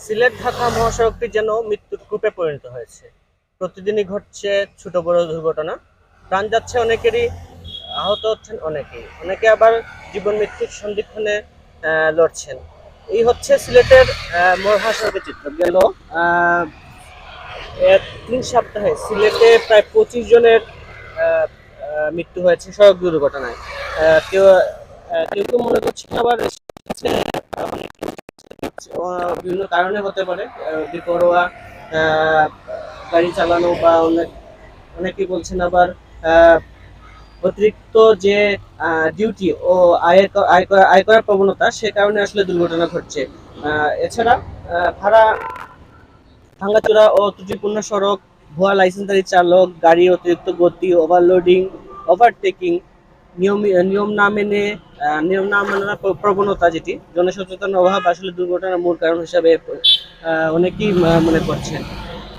সিলেট ঢাকা মহাসড়কটি যেন মৃত্যুর কূপে পরিণত হয়েছে। প্রতিদিনই ঘটছে ছোট বড় দুর্ঘটনা, প্রাণ যাচ্ছে অনেকেরই, আহত হচ্ছেন অনেকেই, অনেকে আবার জীবন মৃত্যুর সন্ধিক্ষণে লড়ছেন। এই হচ্ছে সিলেটের মহাসড়কের চিত্র। গেল আহ, 3 সপ্তাহে সিলেটে প্রায় 25 জনের আহ, মৃত্যু হয়েছে সড়ক দুর্ঘটনায়। কেউ কেউ কেউ মনে করছে আবার বিভিন্ন কারণে হতে পারে, বেপরোয়া আহ, গাড়ি চালানো বা অনেকেই বলছেন আবার আহ, অতিরিক্ত যে ডিউটি ও আয় করার প্রবণতা, সে কারণে আসলে দুর্ঘটনা ঘটছে। এছাড়া ভাড়া ভাঙাচোরা ও ত্রুটিপূর্ণ সড়ক, ভুয়া লাইসেন্সধারী চালক, গাড়ি অতিরিক্ত গতি, ওভারলোডিং, ওভারটেকিং, নিয়ম নিয়ম না মেনে নিয়ম না মানার প্রবণতা, যেটি জনসচেতন অভাব আসলে দুর্ঘটনার মূল কারণ হিসাবে অনেকেই মনে করছেন।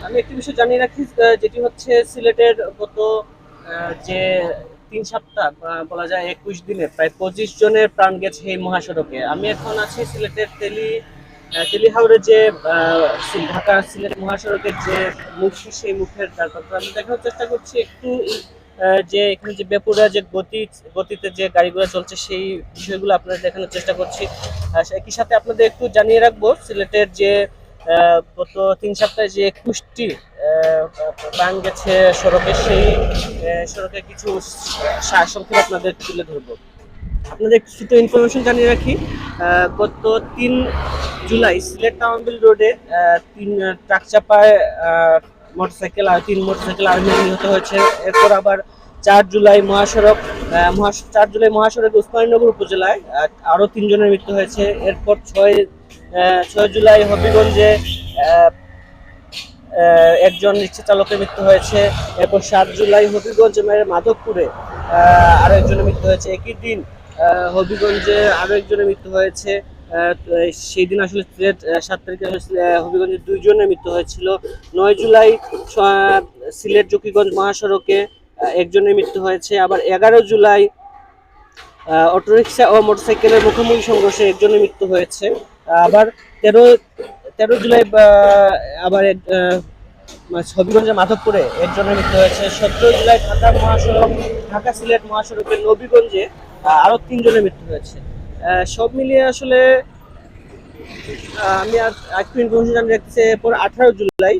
আমি একটি বিষয় জানিয়ে রাখি, যেটি হচ্ছে সিলেটের গত যে 3 সপ্তাহ বলা যায় 21 দিনে প্রায় 25 জনের প্রাণ গেছে এই মহাসড়কে। আমি এখন আছি সিলেটের তেলিহাওরের যে ঢাকা সিলেট মহাসড়কের যে মুখ, সেই মুখের তারপর আমি দেখার চেষ্টা করছি একটু যে এখানে যে বেপুরা যে গতিতে যে গাড়িগুলো চলছে, সেই বিষয়গুলো আপনাদের দেখানোর চেষ্টা করছি। একই সাথে আপনাদের একটু জানিয়ে রাখবো, সিলেটের যে গত 3 সপ্তাহে যে 21টি প্রাণ গেছে সড়কে, সেই সড়কের কিছু সারসংক্ষেপ আপনাদের তুলে ধরবো। আপনাদের কিছু ইনফরমেশন জানিয়ে রাখি। গত 3 জুলাই সিলেট টাউনবিল রোডে 3 ট্রাক চাপায় মোটরসাইকেল আর 3 মোটরসাইকেল আরোহী নিহত হয়েছে। এরপর আবার 4 জুলাই 4 জুলাই মহাসড়ক উসমানীনগর উপজেলায় আরো 3 জনের মৃত্যু হয়েছে। এরপর 6 জুলাই হবিগঞ্জে একজন রিক্সা চালকের মৃত্যু হয়েছে। এরপর 7 জুলাই হবিগঞ্জ মাধবপুরে আরো একজনের মৃত্যু হয়েছে। একই দিন হবিগঞ্জে আরো একজনের মৃত্যু হয়েছে। সেই দিন আসলে সিলেট 7 তারিখে হবিগঞ্জে 2 জনের মৃত্যু হয়েছিল। 9 জুলাই সিলেট জকিগঞ্জ মহাসড়কে একজনের মৃত্যু হয়েছে। আবার 11 জুলাই অটোরিকশা ও মোটরসাইকেলের মুখোমুখি সংঘর্ষে একজনের মৃত্যু হয়েছে। আবার তেরো 13 জুলাই আবার হবিগঞ্জের মাধবপুরে একজনের মৃত্যু হয়েছে। 17 জুলাই ঢাকা সিলেট মহাসড়কের নবীগঞ্জে আরো 3 জনের মৃত্যু হয়েছে। সব মিলিয়ে আসলে আমি আর একটু ইনফরমেশন জানিয়ে রাখছি। এরপর 18 জুলাই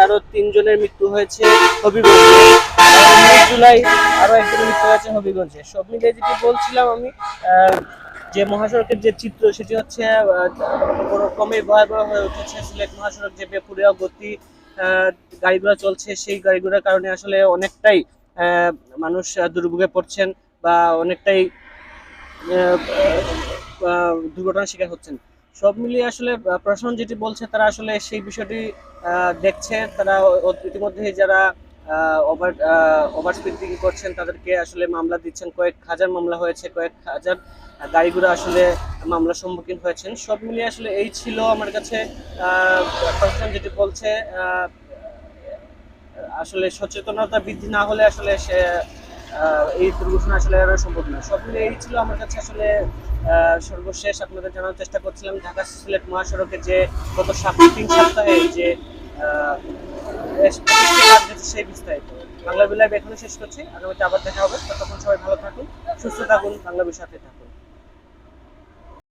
আরো 3 জনের মৃত্যু হয়েছে হবিগঞ্জে। 19 জুলাই আরো একজনের মৃত্যু হয়েছে হবিগঞ্জে। সব মিলিয়ে যেটি বলছিলাম আমি, যে মহাসড়কের যে চিত্র, সেটি হচ্ছে ক্রমে ভয়াবহ হয়ে উঠেছে। সিলেট মহাসড়ক যে বেপরোয়া গতি গাড়িগুলো চলছে, সেই গাড়িগুলোর কারণে আসলে অনেকটাই মানুষ দুর্ভোগে পড়ছেন বা অনেকটাই দুর্ঘটনার শিকার হচ্ছেন। সব মিলিয়ে আসলে প্রশাসন যেটি বলছে, তারা আসলে সেই বিষয়টি দেখছে। তারা ইতিমধ্যে যারা ওভার স্পিডিং করছেন, তাদেরকে আসলে মামলা দিচ্ছেন। কয়েক হাজার মামলা হয়েছে, কয়েক হাজার গাড়িগুলো আসলে মামলার সম্মুখীন হয়েছেন। সব মিলিয়ে আসলে এই ছিল আমার কাছে প্রশাসন যেটি বলছে। আসলে সচেতনতা বৃদ্ধি না হলে আসলে এই দুর্ঘটনা আসলে এড়ানো সম্ভব না। সব মিলিয়ে এই ছিল আমার কাছে আসলে সর্বশেষ আপনাদের জানার চেষ্টা করছিলাম ঢাকা সিলেট মহাসড়কে যে গত 3 সপ্তাহে যে সেই বিস্তারিত। বাংলা লাইভ এখানে শেষ করছি। আগামীতে আবার দেখা হবে। ততক্ষণ সবাই ভালো থাকুন, সুস্থ থাকুন, বাংলা সাথে থাকুন।